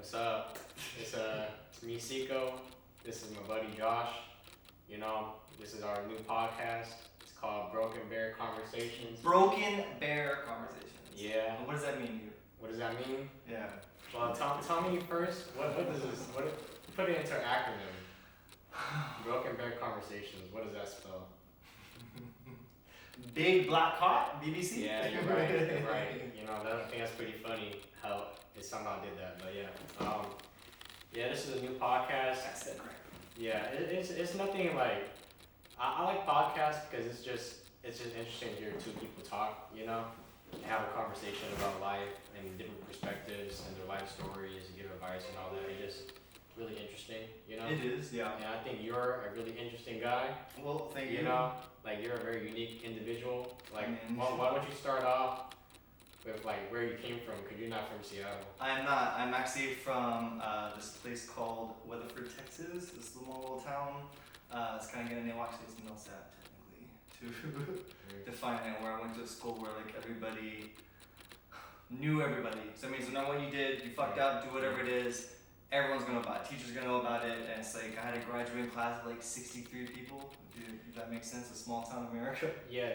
What's up? It's me, Xico. This is my buddy Josh. You know, this is our new podcast. It's called Broken Bear Conversations. Broken Bear Conversations. Yeah. What does that mean to you? What does that mean? Yeah. Well, tell me first. What does this? Put it into an acronym. Broken Bear Conversations. What does that spell? Big Black Hot, BBC? Yeah, you're right. You're right. You know, I think that's pretty funny how it somehow did that. But yeah. Yeah, this is a new podcast. That's the correct. Yeah, it's nothing like I like podcasts because it's just interesting to hear two people talk, you know, and have a conversation about life and different perspectives and their life stories, and give advice and all that. It's just really interesting, you know. It is, yeah. And I think you're a really interesting guy. Well, thank you. You know, like you're a very unique individual. Like, I mean, why don't you start off with like where you came from? Because you're not from Seattle. I'm not. I'm actually from this place called Weatherford, Texas. This little town. It's kind of getting a name. Actually, it's Millsap, technically, to define it. Where I went to a school where like everybody knew everybody. So it means no matter what you did, you fucked up, do whatever it is. Everyone's gonna know about it. Teachers are gonna know about it, and it's like I had a graduating class of like 63 people. If that makes sense, a small town America. Yeah,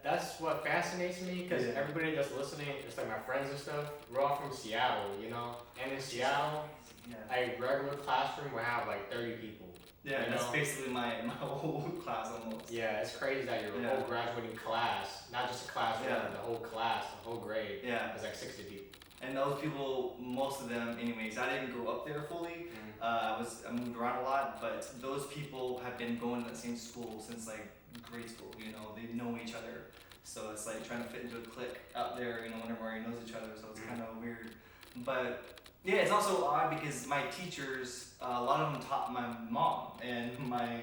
that's what fascinates me because Yeah. everybody that's listening, just like my friends and stuff, we're all from Seattle, you know. And in Seattle, Yeah. a regular classroom will have like 30 people. Yeah, you that's know? basically my whole class almost. Yeah, it's crazy that your Yeah. whole graduating class, not just a classroom, Yeah. the whole class, the whole grade, Yeah. is like 60 people. And those people, most of them, anyways, I didn't grow up there fully. I moved around a lot, but those people have been going to the same school since like grade school. You know, they know each other, so it's like trying to fit into a clique out there. You know, when everybody knows each other, so it's kind of weird. But yeah, it's also odd because my teachers, a lot of them taught my mom and my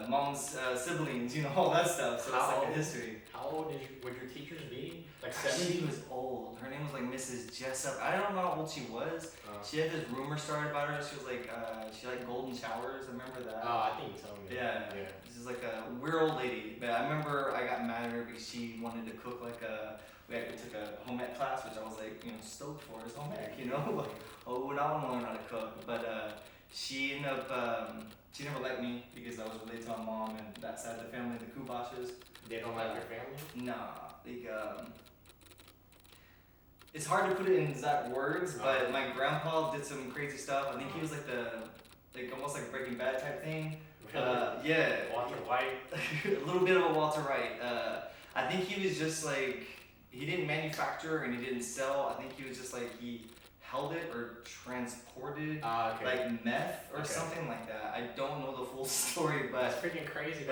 mom's siblings. You know, all that stuff. So it's like a history. How old would your teachers be? Like She 70? was old. Her name was like Mrs. Jessup. I don't know how old she was. She had this rumor started about her. She was like, she liked golden showers. I remember that. Oh, I think you told me. Yeah. This is like a weird old lady. But I remember I got mad at her because she wanted to cook like we took a home ec class, which I was like, stoked for as home ec, you know? Like, oh, now I want to learn how to cook. But she ended up, she never liked me because I was related to my mom and that side of the family, the Kubashes. They don't like your family? Nah, like it's hard to put it in exact words, but my grandpa did some crazy stuff. I think he was like almost like Breaking Bad type thing. Yeah. Walter White. A little bit of a Walter White. I think he was just like he didn't manufacture and he didn't sell. I think he was just like he held it or transported like meth or something like that. I don't know the full story, but that's freaking crazy.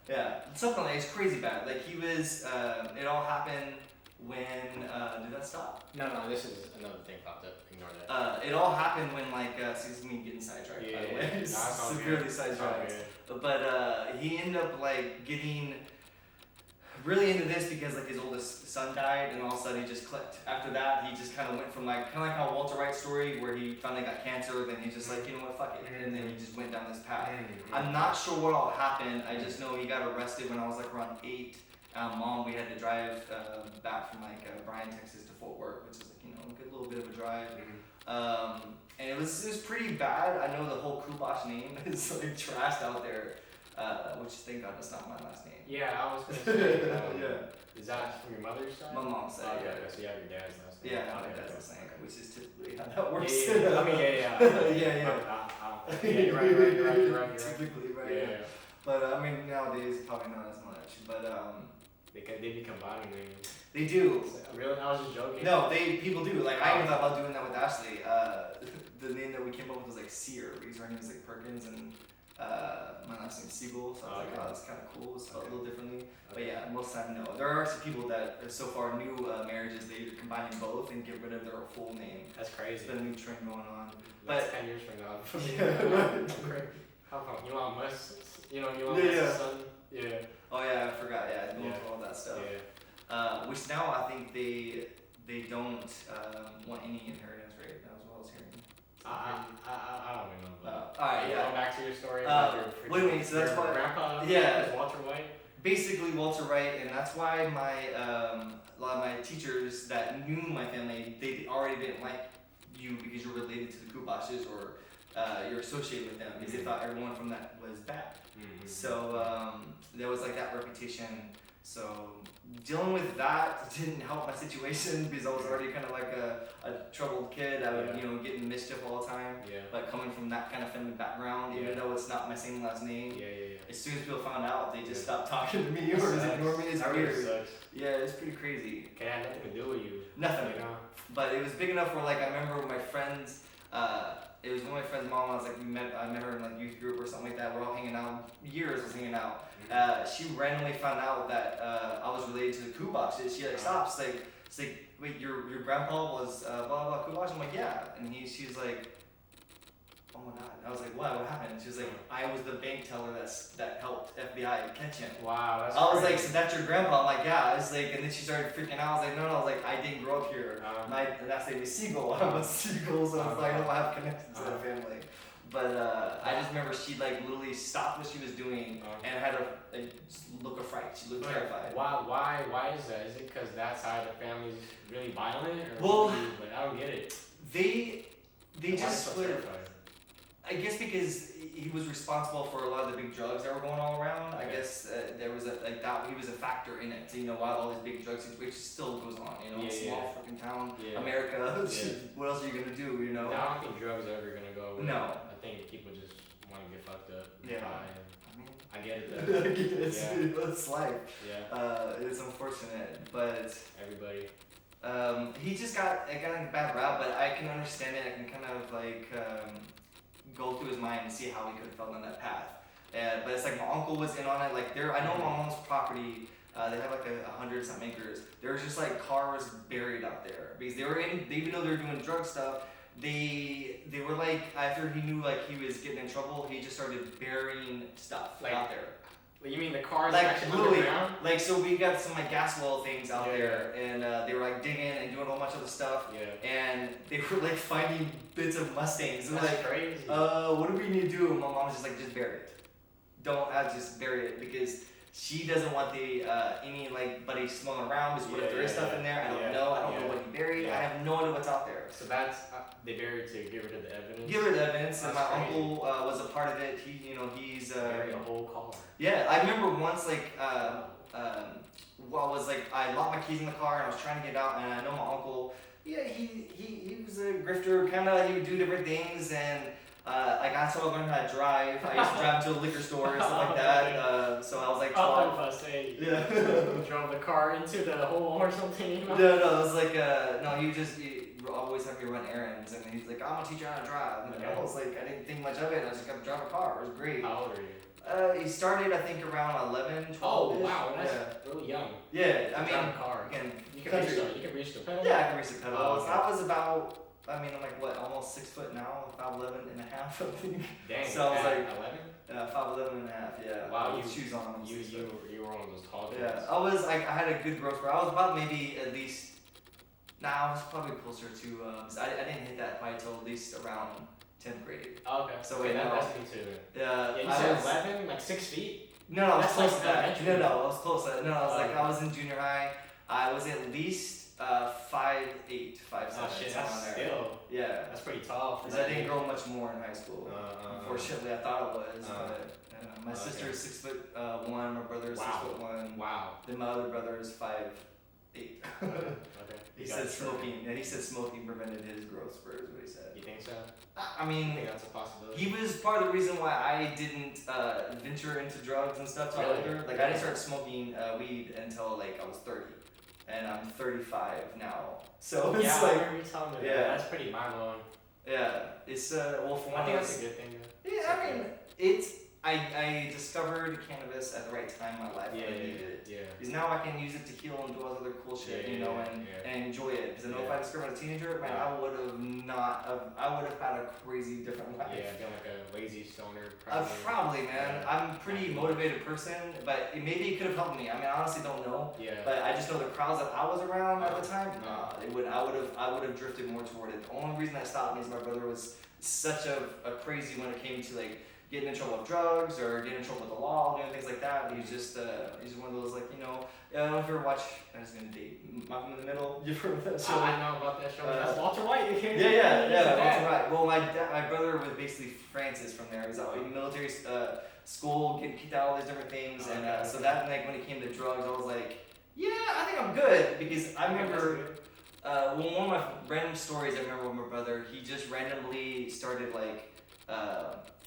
Yeah, something like it's crazy bad. Like he was, it all happened when, did that stop? No, this is another thing popped up. Ignore that. It all happened when excuse me getting sidetracked by the way. Severely sidetracked. But he ended up like getting really into this because like his oldest son died and all of a sudden he just clicked. After that he just kind of went from kind of like how Walter White's story where he finally got cancer, then he just like, you know what, fuck it. And then he just went down this path. I'm not sure what all happened. I just know he got arrested when I was like around 8. Mom, we had to drive back from Bryan, Texas to Fort Worth, which is like, a good little bit of a drive. And it was pretty bad. I know the whole Kubash name is like trashed out there, which thank God that's not my last name. Yeah, I was gonna say. Yeah. Is that from your mother's side? My mom's side. Yeah. So you have your dad's last name. Yeah, my dad's last name, which is typically how that works. Yeah. I mean, yeah, you're right. Typically, right. Yeah. But I mean, nowadays probably not as much. But they be combining names. they do. Really? I was just joking. No, people do. Like I even thought about doing that with Ashley. The name that we came up with was like Sear because her name is like Perkins and my last name is Siegel. So I was like, oh, that's kind of cool. It's spelled a little differently. But yeah, most of the time no. There are some people that so far new marriages they combine both and get rid of their full name. That's crazy. It's been a new trend going on. That's But 10 years from now. yeah. How come Elon Musk? Elon Yeah. Musk's son? Yeah. Oh yeah, I forgot. Yeah, going through all that stuff. Yeah. Which now I think they don't want any inheritance, right? That was what I was hearing. I don't even know. But Alright, yeah. Going back to your story. Wait, so that's why grandpa. Yeah. Is Walter White. Basically Walter White, and that's why my a lot of my teachers that knew my family, they already didn't like because you're related to the Kubashes or you're associated with them because they thought everyone from that was bad. So there was like that reputation. So dealing with that didn't help my situation because I was already kind of like a troubled kid. I would get in mischief all the time. Like coming from that kind of family background, even though it's not my same last name. As soon as people found out, they just stopped talking to me or just ignore me. It's weird. Sucks. Yeah, it's pretty crazy. It had nothing to do with you. Nothing. You know? But it was big enough where like I remember my friends. It was one of my friend's mom. I was like, I met her in like youth group or something like that. We're all hanging out. Years was hanging out. She randomly found out that I was related to the Kubash. She like stops. It's like, wait, your grandpa was blah blah Kubash. I'm like, yeah. And she's like, oh my god. I was like, what happened? She was like, I was the bank teller that helped FBI catch him. Wow, that's I was crazy. like, so that's your grandpa? I'm like, yeah. It's like, and then she started freaking out. I was like, no. I was like, I didn't grow up here. My last name is Xico. I'm a Xico, so I was like, I don't have connections to the family. But I just remember she like literally stopped what she was doing and had a look of fright. She looked terrified. Why is that? Is it because that side of the family is really violent? Or Well, like, I don't get it. They just so would. terrified? I guess because he was responsible for a lot of the big drugs that were going all around. I guess there was that he was a factor in it. While all these big drugs, which still goes on. Small freaking town, America. What else are you gonna do? No, I don't think drugs are ever gonna go away. No. I think people just want to get fucked up. Yeah. I get it though. It's life. Yeah. It's unfortunate, but everybody. He just got a bad rap, but I can understand it. I can kind of like go through his mind and see how he could have fell on that path. But it's like my uncle was in on it. Like I know my mom's property. They have like 100-something acres. There was just like cars buried out there because even though they were doing drug stuff. They were like, after he knew like he was getting in trouble, he just started burying stuff out there. What, you mean the cars like actually literally, underground? like so we got some like gas well things out there, and they were like digging and doing a whole bunch of the stuff. And they were like finding bits of Mustangs. That's like, crazy. What do we need to do? And my mom was just like, just bury it. Don't just bury it because she doesn't want anybody smelling around because what if there is stuff in there? I don't know. I don't know what he buried. I have no idea what's out there. So that's they buried to get rid of the evidence. Get rid of the evidence, and my uncle was a part of it. He's buried a whole car. Yeah, I remember once I locked my keys in the car and I was trying to get out, and I know my uncle. Yeah, he was a grifter. He would do different things and. That's how I learned how to drive. I used to drive to a liquor store and stuff like that. So I was like 12. You drove the car into the hole or something. No, it was like he always have me run errands, and he's like, I'm gonna teach you how to drive. And I was like, I didn't think much of it. I just got to drive a car. It was great. How old are you? He started I think around 11, 12. Oh wow, that's really young. Yeah, I mean, drive a car. Again, you can reach the pedal. Yeah, I can reach the pedal. Oh, okay. I was about. I'm like what, almost 6 foot now, 5'11" and a half, I think. Dang, so I was like 11? 5'11" and a half, yeah. Wow, with shoes on. You were one of those tall kids. Yeah, I had a good growth spurt. I was about maybe at least. I was probably closer to. I didn't hit that probably until at least around 10th grade. Oh, okay. So that's me too. Yeah, you said 11, like 6 feet. No, I was that's close like to that. No, I was close to that. No, I was I was in junior high. I was at least 5'8", 5'7". Oh shit, that's still. Yeah. That's pretty tall. Because I didn't grow much more in high school. Unfortunately, I thought I was. But my sister is 6'1", my brother is 6'1". Wow. Then my other brother is 5'8". Okay. He said smoking. Yeah, he said smoking prevented his growth spurt. Is what he said. You think so? I mean, I think that's a possibility. He was part of the reason why I didn't venture into drugs and stuff till later. Like I didn't start smoking weed until I was 30. And I'm 35 now, so it's I remember you telling me that. That's pretty mind blowing. Yeah, it's well for one. I think that's a good thing. Though. Yeah, I mean, it's I discovered cannabis at the right time in my life. Yeah, I needed it. Yeah. Because now I can use it to heal and do all this other cool shit, and enjoy it. Because I know if I discovered as a teenager, man, I would have had a crazy different life. Yeah, been like a lazy stoner. Probably, man. I'm a pretty motivated person, but maybe it could have helped me. I mean, I honestly don't know. Yeah. But I just know the crowds that I was around at the time. I would have drifted more toward it. The only reason that stopped me is my brother was such a crazy when it came to getting in trouble with drugs or getting in trouble with the law, doing things like that. But he's one of those like, you know, I don't know if you ever watch, I was gonna date Malcolm in the Middle. You've heard of that show? I know about that show. That's Walter White. Yeah, Walter White. Well, my brother was basically Francis from there. He was out in military school, getting kicked out, all these different things, and so that like when it came to drugs, I was like, yeah, I think I'm good because I remember. One of my random stories I remember with my brother, he just randomly started like,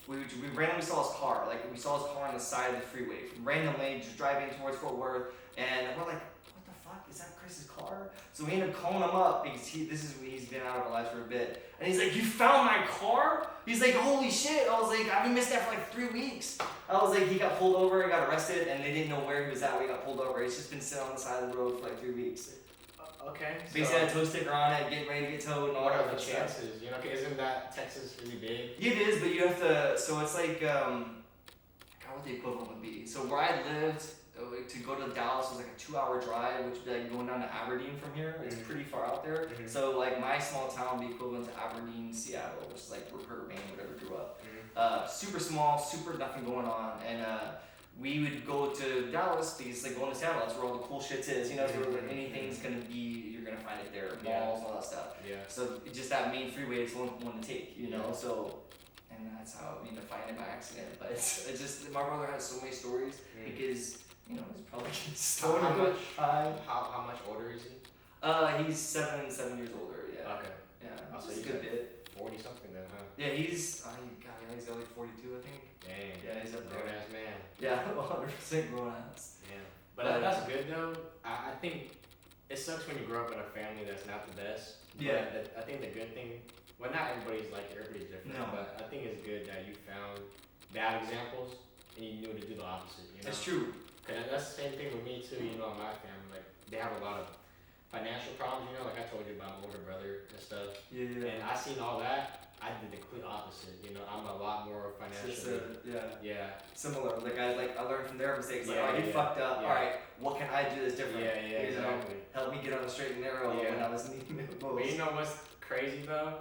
we randomly saw his car, like we saw his car on the side of the freeway, randomly just driving towards Fort Worth, and we're like, what the fuck, is that Chris's car? So we ended up calling him up because he's been out of our lives for a bit, and he's like, you found my car? He's like, holy shit. I was like, I've been missing that for like 3 weeks. I was like, he got pulled over and got arrested, and they didn't know where he was at when he got pulled over. He's just been sitting on the side of the road for like 3 weeks. Okay. Basically, had a tow sticker on it, getting ready to get towed, and all what that are the stuff. chances? You know, isn't that Texas really big? It is, but you have to. So it's like, God, what the equivalent would be. So where I lived, to go to Dallas was like a 2-hour drive, which would be like going down to Aberdeen from here. It's pretty far out there. So like my small town would be equivalent to Aberdeen, Seattle, which is like where Maine, whatever, grew up. Super small, super nothing going on, and we would go to Dallas because like going to Seattle, that's where all the cool shit is. You know, where like, anything's gonna be, you're gonna find it there, malls, all that stuff. Yeah. So just that main freeway is one to take. You know, so. And that's how I ended up finding it by accident. But it's just my brother has so many stories because you know he's probably stolen how much older is he? He's 7 years older. Yeah. Okay. Yeah. So That's he's a good bit. 40 something then, huh? Yeah, he's he's got like 42, I think. Dang. Yeah, he's a grown ass man. Yeah, 100% grown ass. Yeah. But that's good though. I think it sucks when you grow up in a family that's not the best. Yeah. But I think the good thing, well, not everybody's like it, everybody's different. No. But I think it's good that you found bad examples and you knew to do the opposite. You know? That's true. Cause that's the same thing with me too. You know, in my family, like they have a lot of financial problems. You know, like I told you about my older brother and stuff. Yeah. And I seen all that. I did the complete opposite. You know, I'm a lot more financially. Yeah. Similar. Like I learned from their mistakes. Like, Yeah, alright, you fucked up. Yeah. Alright, what can I do that's different? Yeah, You know, exactly. help me get on the straight and narrow when I was needing it most. But you know what's crazy though?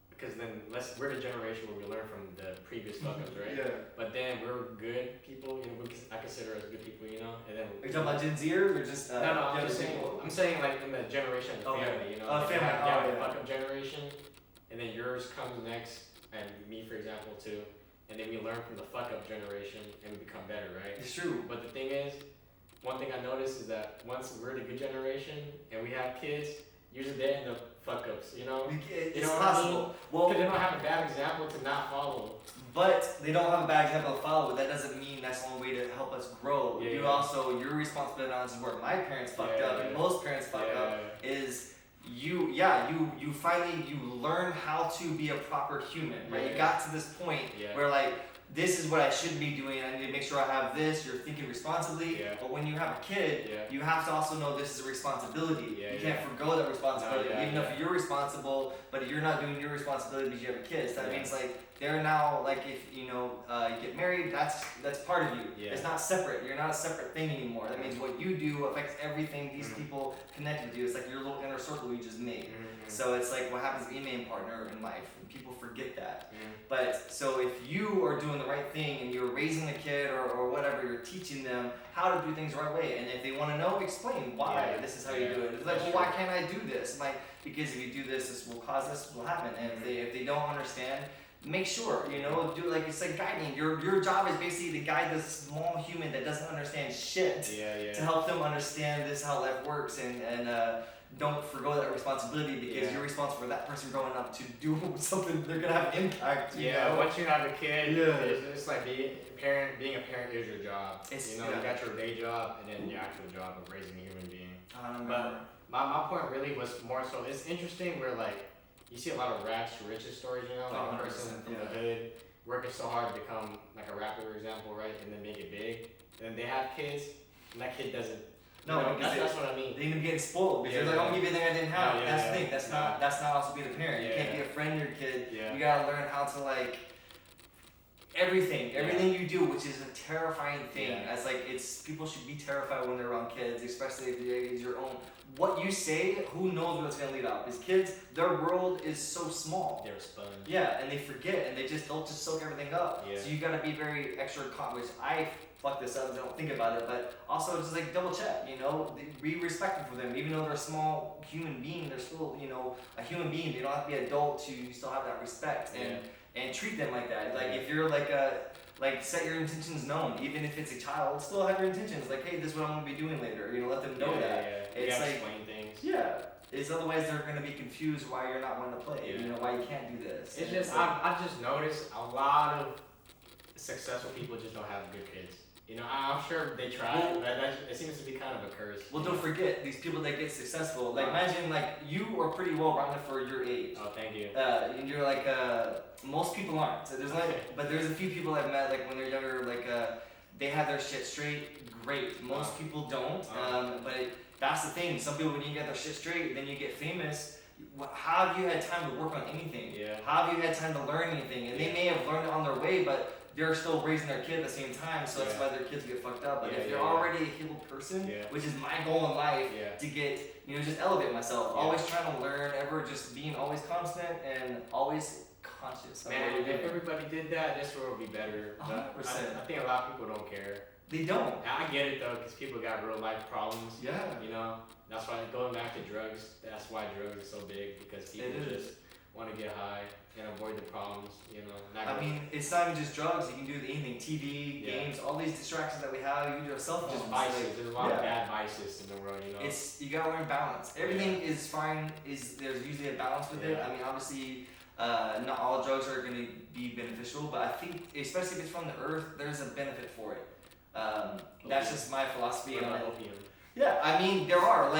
Because then we're the generation where we learn from the previous fuck ups, right? Yeah. But then we're good people. You know, I consider us good people. You know, and then. Are you talking about Gen Zers or just? No, I'm just saying. I'm saying like in the generation of the family. You know, like family. You have the fuck up generation, and then yours comes next, and me, for example, too. And then we learn from the fuck up generation, and we become better, right? It's true. But the thing is, one thing I noticed is that once we're the good generation and we have kids, usually they end up fuck ups, you know? It's possible. Well, because they don't have a bad example to not follow. But they don't have a bad example to follow, but that doesn't mean that's the only way to help us grow. Yeah, Your responsibility, and this is where my parents fucked up, and most parents fuck up, is you finally learn how to be a proper human, right? You got to this point where like, this is what I should be doing. I need to make sure I have this. You're thinking responsibly. Yeah. But when you have a kid, you have to also know this is a responsibility. Yeah, you can't forgo that responsibility. No, Even if you're responsible, but you're not doing your responsibility because you have a kid. So that means like they're now like if you get married, that's part of you. Yeah. It's not separate. You're not a separate thing anymore. That means what you do affects everything these people connect with you. It's like your little inner circle you just made. So it's like what happens to any main partner in life. And people forget that. But so if you are doing the right thing and you're raising a kid or whatever, you're teaching them how to do things the right way. And if they want to know, explain why this is how you do it. It's like, well, why can't I do this? I'm like, because if you do this, this will cause this will happen. And if they don't understand, make sure, do like it's like guiding. Your job is basically to guide this small human that doesn't understand shit to help them understand this how life works and don't forgo that responsibility because you're responsible for that person growing up to do something they're gonna have an impact. Once you have a kid, it's like being a parent is your job. You got your day job and then your actual job of raising a human being. But my point really was more so it's interesting where like you see a lot of rags to riches stories, like a person from the hood working so hard to become like a rapper, for example, right, and then make it big. And they have kids, and that kid doesn't. That's what I mean. They end up getting spoiled because they're like, I'm gonna give you everything I didn't have. That's the thing. That's not also being a parent. You can't be a friend to your kid. You gotta learn how to like Everything you do, which is a terrifying thing. As like people should be terrified when they're around kids, especially if it's your own. What you say, who knows what it's gonna lead up? Because kids, their world is so small. They're a sponge. Yeah, and they forget, and they'll just soak everything up. Yeah. So you gotta be very extra which I fuck this up and don't think about it, but also just like double check, be respectful for them. Even though they're a small human being, they're still, a human being. They don't have to be an adult to still have that respect and treat them like that. Like if you're set your intentions known, even if it's a child, still have your intentions. Like, hey, this is what I'm gonna be doing later. Let them know that. Yeah. It's like explain things. Yeah. It's otherwise they're gonna be confused why you're not wanting to play. Why you can't do this. It's just I've just noticed a lot of successful people just don't have good kids. I'm sure they try, but it seems to be kind of a curse. Well, don't forget these people that get successful. Like, imagine you are pretty well rounded for your age. Oh, thank you. And you're like most people aren't. So but there's a few people I've met like when they're younger, they have their shit straight. Great. Most people don't. That's the thing. Some people, when you get their shit straight, then you get famous. How have you had time to work on anything? Yeah. How have you had time to learn anything? And they may have learned it on their way, but they're still raising their kid at the same time, so that's why their kids get fucked up. But if you're already a healed person, which is my goal in life, to get, just elevate myself, always trying to learn, just being always constant and always conscious. Man, if everybody did that, this world would be better. 100%. I think a lot of people don't care. They don't. I get it though, because people got real life problems. Yeah. That's why going back to drugs. That's why drugs are so big, because people just want to get high and avoid the problems. It's not even just drugs. You can do anything. TV, games, all these distractions that we have. You can do a cell phone. Just vices. There's a lot of bad vices in the world. You gotta learn balance. Everything is fine. There's usually a balance with it. Obviously. Not all drugs are going to be beneficial, but I think, especially if it's from the earth, there's a benefit for it. That's just my philosophy on it. Opium? Yeah, there are.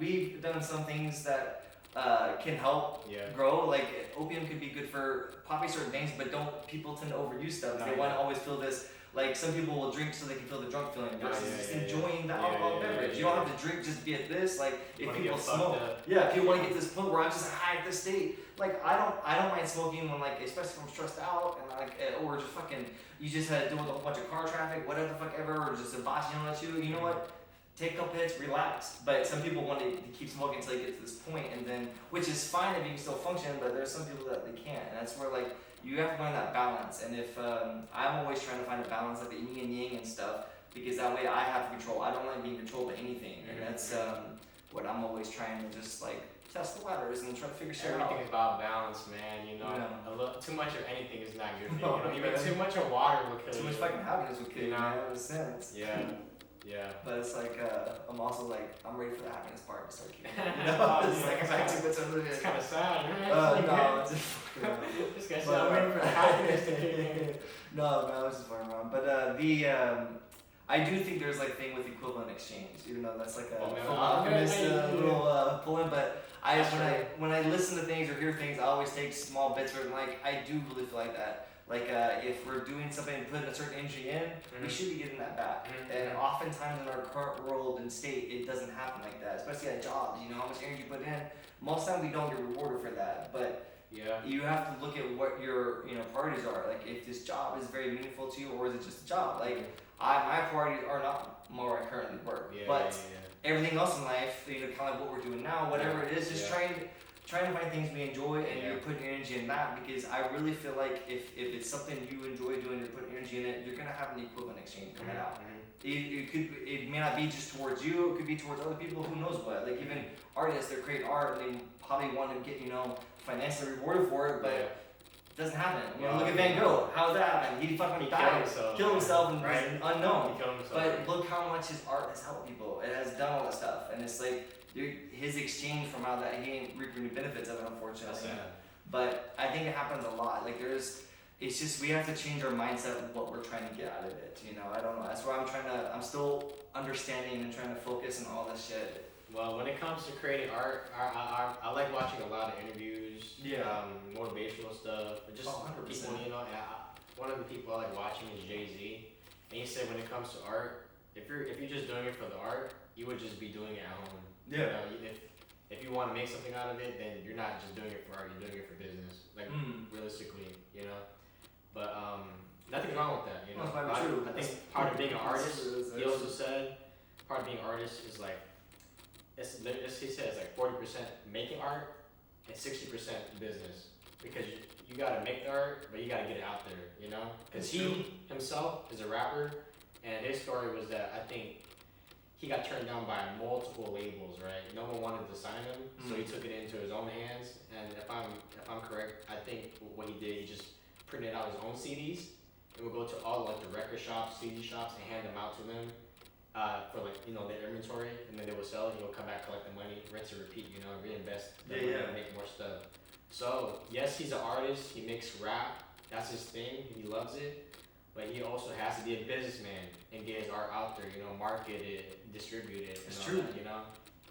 We've done some things that can help grow. Like, opium could be good for probably certain things, but people tend to overuse stuff. They want to always feel this. Like, some people will drink so they can feel the drunk feeling versus just enjoying the alcohol beverage. You don't have to drink just to be at this. Like, if people smoke, people want to get to this point where I'm just high at this state. Like, I don't mind smoking when, especially if I'm stressed out and or just fucking, you just had to deal with a whole bunch of car traffic, whatever the fuck ever, or just a boss yelling at you. You know what? Take a couple hits, relax. But some people want to keep smoking until they get to this point, and then, which is fine if you can still function, but there's some people that they can't, and that's where you have to find that balance. And if I'm always trying to find a balance, like the yin and yang and stuff, because that way I have control. I don't like being controlled by anything, and that's what I'm always trying to just test the waters and try to figure shit out. Everything is about balance, man. Too much of anything is not good for you. Even too much of water will kill you. Too much fucking happiness will kill you, man. In a sense. Yeah. But it's I'm also I'm ready for the happiness part to start kicking. It's kind of sad, right? No, this guy's waiting for the happiness to kick in. No, man, I was just fucking around. But I do think there's thing with equivalent exchange, even though that's a full alchemist little pull-in. But when I listen to things or hear things, I always take small bits where I do really feel like that. If we're doing something and putting a certain energy in, we should be getting that back. And oftentimes in our current world and state, it doesn't happen like that, especially at jobs. How much energy you put in. Most times we don't get rewarded for that. But you have to look at what your priorities are. If this job is very meaningful to you, or is it just a job? My priorities are not where I currently work. Everything else in life, kind of what we're doing now, whatever it is, just trying to find things we enjoy, and you're putting your energy in that, because I really feel like if it's something you enjoy doing, you're putting energy in it, you're gonna have an equivalent exchange coming out. It may not be just towards you, it could be towards other people, who knows what. Even artists that create art, they probably want to get financially rewarded for it, but it doesn't happen. Look at Van Gogh. How's that happen? He fucking died, killed himself, and was unknown. But look how much his art has helped people. It has done all that stuff, and it's his exchange from how that he ain't reaping the benefits of it, unfortunately. But I think it happens a lot. It's just we have to change our mindset of what we're trying to get out of it. I don't know. That's why I'm still understanding and trying to focus on all this shit. Well, when it comes to creating art, I like watching a lot of interviews, motivational stuff, just 100%. people. One of the people I like watching is Jay-Z, and he said when it comes to art, if you're just doing it for the art, you would just be doing it at home. If you want to make something out of it, then you're not just doing it for art, you're doing it for business. Realistically, But nothing wrong with that, you know. That's true. I think part of being an artist, he also said, part of being an artist is like, he says like 40% making art and 60% business, because you gotta make the art, but you gotta get it out there, you know. Because he himself is a rapper, and his story was that I think he got turned down by multiple labels, right? No one wanted to sign him, so he took it into his own hands. And if I'm correct, I think what he did, he just printed out his own CDs and would go to all like the record shops, CD shops, and hand them out to them for like, you know, their inventory, and then they would sell it. He would come back, collect the money, rinse and repeat, you know, reinvest the money and make more stuff. So yes, he's an artist. He makes rap. That's his thing. He loves it. But he also has to be a businessman and get his art out there, you know, market it, distribute it, and all that, you know.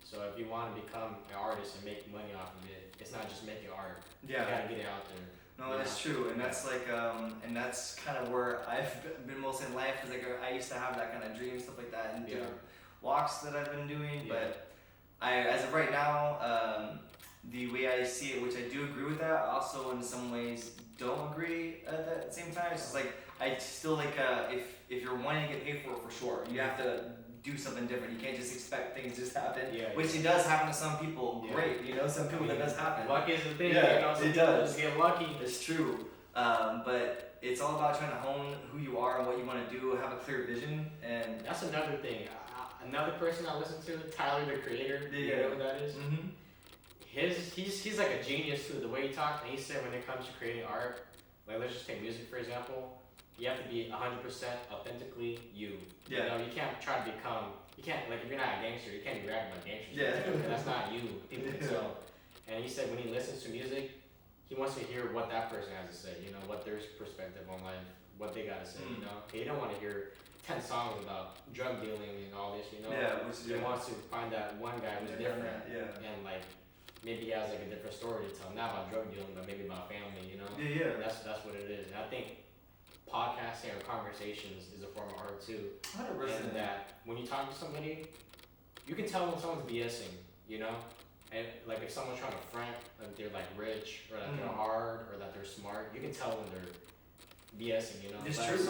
So if you want to become an artist and make money off of it, it's not just making art. Yeah. You gotta get it out there. No, that's true, and that's like, and that's kind of where I've been most in life. Is like I used to have that kind of dream, stuff like that, and different walks that I've been doing. But as of right now, the way I see it, which I do agree with that, also in some ways don't agree at the same time. It's just like I still like if you're wanting to get paid for it, for sure, you have to do something different. You can't just expect things to just happen. Which it does happen to some people. Great, you know, some people that does happen. Luck is the thing. Yeah, you know, some people just get lucky. It's true. But it's all about trying to hone who you are and what you want to do. Have a clear vision, and that's another thing. Another person I listen to, Tyler the Creator. You know who that is? Mm-hmm. He's like a genius too. The way he talks, and he said when it comes to creating art, like let's just take music for example. You have to be 100% authentically you. You know, you can't try to become. You can't, like, if you're not a gangster, you can't be rapping like gangsters. That's not you. People can tell. And he said when he listens to music, he wants to hear what that person has to say. You know, what their perspective on life, what they gotta say. You know, he don't want to hear 10 songs about drug dealing and all this. You know, he wants to find that one guy who's different. And like maybe he has like a different story to tell, not about drug dealing, but maybe about family. You know. That's what it is. And I think podcasting or conversations is a form of art too. 100%. And that when you talk to somebody, you can tell when someone's BSing, you know? And like if someone's trying to front, like they're like rich, or that they're hard, or that they're smart, you can tell when they're BSing, you know? It's but true.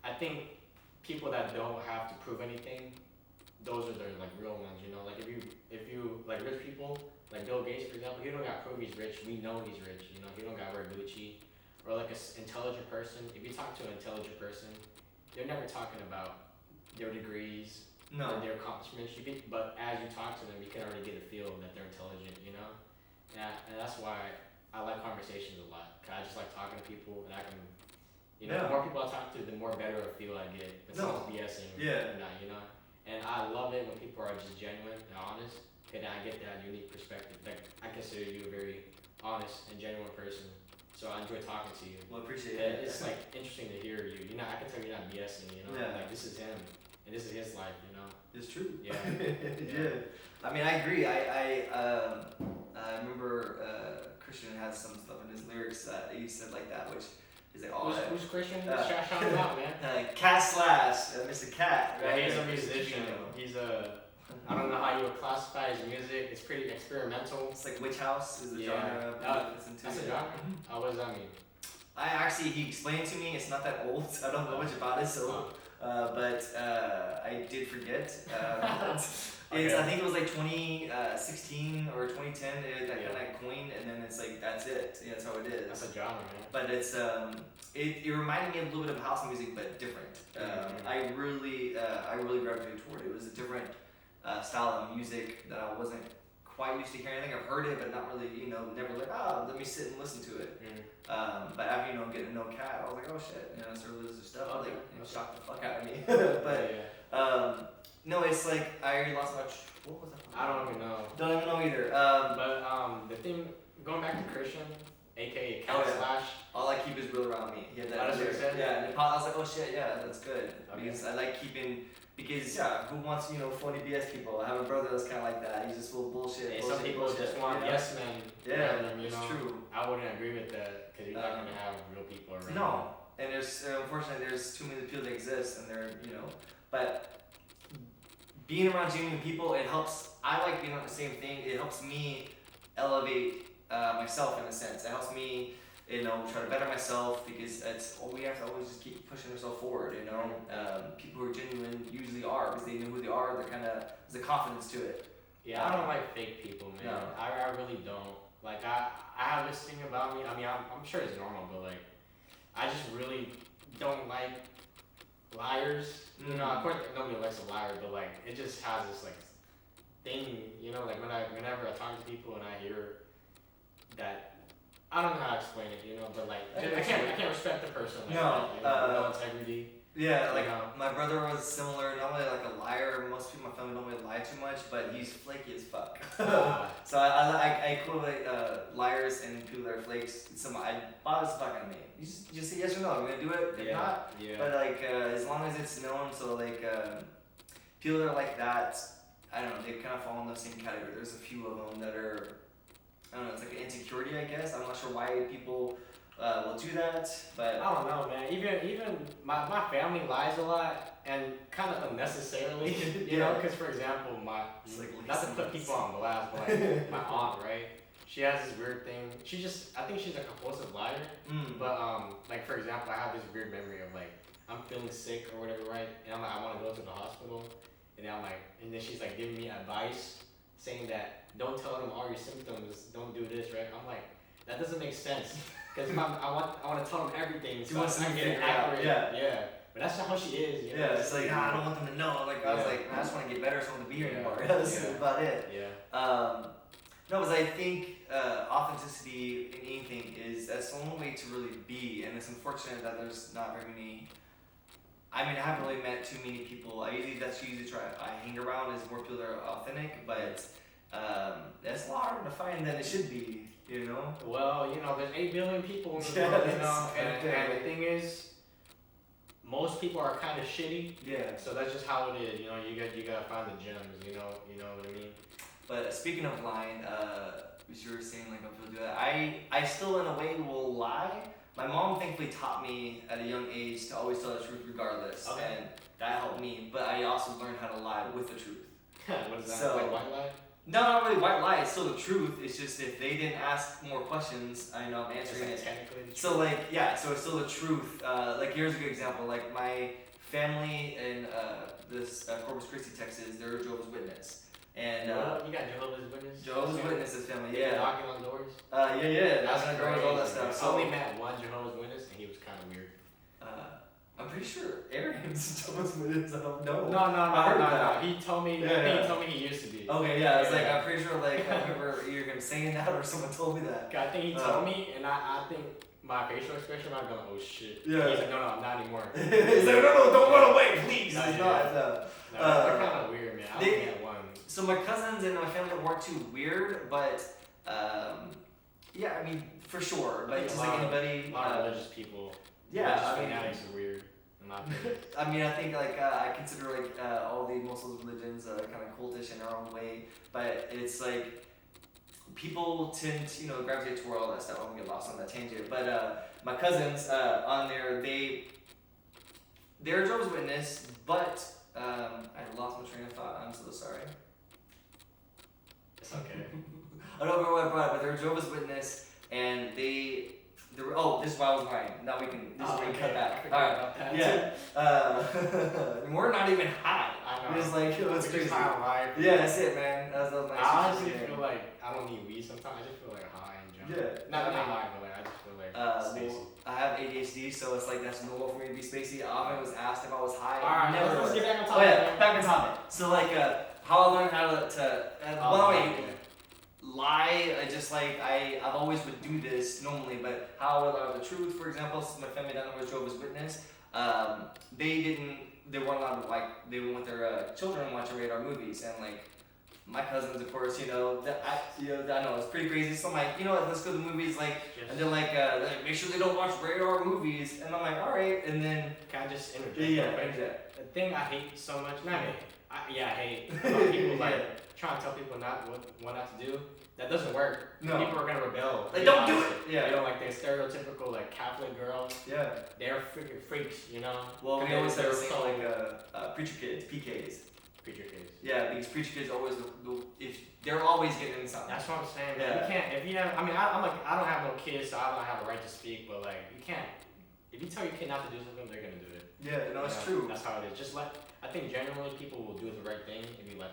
I think people that don't have to prove anything, those are the like real ones, you know? Like if you like rich people, like Bill Gates for example, he don't got to prove he's rich, we know he's rich, you know? He don't got to wear Gucci. Or like an intelligent person, if you talk to an intelligent person, they're never talking about their degrees or their accomplishments. But as you talk to them, you can already get a feel that they're intelligent, you know? And that's why I like conversations a lot. Cause I just like talking to people, and I can, you know, the more people I talk to, the more better a feel I get. It's not BSing or not, you know? And I love it when people are just genuine and honest, and I get that unique perspective. Like, I consider you a very honest and genuine person. So I enjoy talking to you. Well, appreciate it. It's like interesting to hear you. You know, I can tell you're not BSing. You know, like this is him, and this is his life. You know. It's true. Yeah. I mean, I agree. I remember Christian has some stuff in his lyrics that he said like that, which is like all. Who's Christian? Shout him out, man. Cat Slash, Mr. Cat. Right? He's a musician. He's a. I don't know how you would classify his music. It's pretty experimental. It's like Witch House is the genre. That's a genre? What does that mean? He explained to me, it's not that old, so I don't know much about it, so, but I did forget. I think it was like 2016 or 2010, that kind of coined, and then it's like, that's it. That's how it is. That's a genre, man. But it's, it reminded me a little bit of house music, but different. I really gravitated toward it. It was a different style of music that I wasn't quite used to hearing. I think I've heard it, but not really, you know, never like, let me sit and listen to it. But after, you know, getting to know Cat, I was like, oh shit, you know, I started listening to stuff. I was like, it shocked the fuck out of me. But, no, it's like, I lost my, what was that? I don't even know. Don't even know either. But the thing, going back to Christian, aka Cat Slash. All I keep is real around me. He had that. And I was like, oh shit, that's good. Because I like keeping. Because who wants, you know, phony BS people? I have a brother that's kind of like that. He's just full of bullshit. Hey, some people just want yes men. It's true. I wouldn't agree with that because you're not gonna have real people around. No, and there's unfortunately there's too many people that exist, and they're, you know, but being around genuine people, it helps. I like being on the same thing. It helps me elevate myself in a sense. It helps me try to better myself because we have to always just keep pushing ourselves forward, people who are genuine usually are because they know who they are, there's a confidence to it. Yeah, I don't like fake people, man. No. I really don't. Like, I have this thing about me, I mean, I'm sure it's normal, but like, I just really don't like liars. Of course, nobody likes a liar, but like, it just has this like thing, like whenever I talk to people and I hear that, I don't know how to explain it, but like, I can't respect the person like that, no integrity. Yeah, like my brother was similar, not really like a liar. Most people in my family don't really lie too much, but he's flaky as fuck. So I equate liars and people that are flakes. I bother the fuck out of me. You just say yes or no. I'm gonna do it. If not, but like as long as it's known, so like people that are like that, I don't know. They kind of fall in the same category. There's a few of them that are, I don't know. It's like an insecurity, I guess. I'm not sure why people will do that, but I don't know, man. Even my family lies a lot and kind of unnecessarily, you know. Because for example, not to put people on blast, but like my aunt, right? She has this weird thing. I think she's a compulsive liar. But like for example, I have this weird memory of like I'm feeling sick or whatever, right? And I'm like, I want to go to the hospital, and then she's like giving me advice, saying that don't tell them all your symptoms, don't do this, right? I'm like, that doesn't make sense. Because I want to tell them everything, so I can get it accurate. Yeah. But that's not how she is. Yeah, it's like, I don't want them to know. Like, I was like, I just want to get better so I don't want to be here anymore. That's about it. Yeah. No, because I think authenticity in anything that's the only way to really be, and it's unfortunate that there's not very many. I mean, I haven't really met too many people. I hang around is more people that are authentic, but that's a lot harder to find than it should be. Well, there's 8 billion people in the world, and the thing is, most people are kind of shitty. Yeah. So that's just how it is. You gotta find the gems. You know what I mean. But speaking of lying, as you were saying, like I'm do that. I still in a way will lie. My mom thankfully taught me at a young age to always tell the truth regardless, and that helped me. But I also learned how to lie with the truth. What is that? Like white lie? No, not really white lie. It's still the truth. It's just if they didn't ask more questions, I know I'm answering it. So so it's still the truth. Like here's a good example. Like my family in this Corpus Christi, Texas, they're Jehovah's Witness. And you got Jehovah's Witness. Jehovah's Witnesses family, yeah. Knocking on doors. Knocking on doors, all that stuff. So I only met one Jehovah's Witness, and he was kind of weird. I'm pretty sure Aaron's Jehovah's Witness. No. He told me. He told me he used to be. Okay, yeah. It's like I'm pretty sure. Like I remember either him saying that or someone told me that. I think he told me, and I think my facial expression might have gone, oh shit. Yeah. He's like, no, I'm not anymore. He's like, no, don't run away, please. They're kind of weird, man. I only met one. So my cousins and my family weren't too weird, but I mean for sure. But just like anybody, a lot of religious people. Yeah, fanatics are weird. I mean, I think like I consider like all the Muslim religions kind of cultish in their own way, but it's like people tend to gravitate toward all that stuff. I'm gonna get lost on that tangent, but my cousins on there, they're Jehovah's Witness, but I lost my train of thought. I'm so sorry. It's okay. I don't remember what I brought, but they're Jehovah's Witness, and this is why I was lying. Now we can cut back. Alright. Yeah. We're not even high. I know. It's like, it's crazy. High on life. Yeah, that's it, man. That's nice. I honestly feel like I don't need weed sometimes. I just feel like high in general. Yeah. Not high, but like I just feel like spacey. I have ADHD, so it's like that's normal for me to be spacey. I often was asked if I was high. Alright, let's get back on topic. Back on topic. So like, how I learned how to lie, I've always would do this normally, but how I learned the truth, for example, since my family down there was Jehovah's Witness, they weren't allowed to they went with their children and watch radar movies, and like my cousins, of course, I know it's pretty crazy. So I'm like, let's go to the movies, and they're like, make sure they don't watch radar movies, and I'm like, all right, and then can I just interject? Yeah. The thing I hate so much, I hate about people trying to tell people what not to do. That doesn't work. No. People are gonna rebel. They don't do it. Yeah. They're stereotypical Catholic girls. Yeah. They're freaking freaks, Well, we always have like preacher kids, PKs. Preacher kids. Yeah, because preacher kids always if they're always getting something. That's what I'm saying, man. Yeah. You can't if you have. I mean, I'm like I don't have no kids, so I don't have a right to speak. But like you can't. If you tell your kid not to do something, they're gonna do it. Yeah, no, it's true. That's how it is. Just I think genuinely people will do the right thing if you let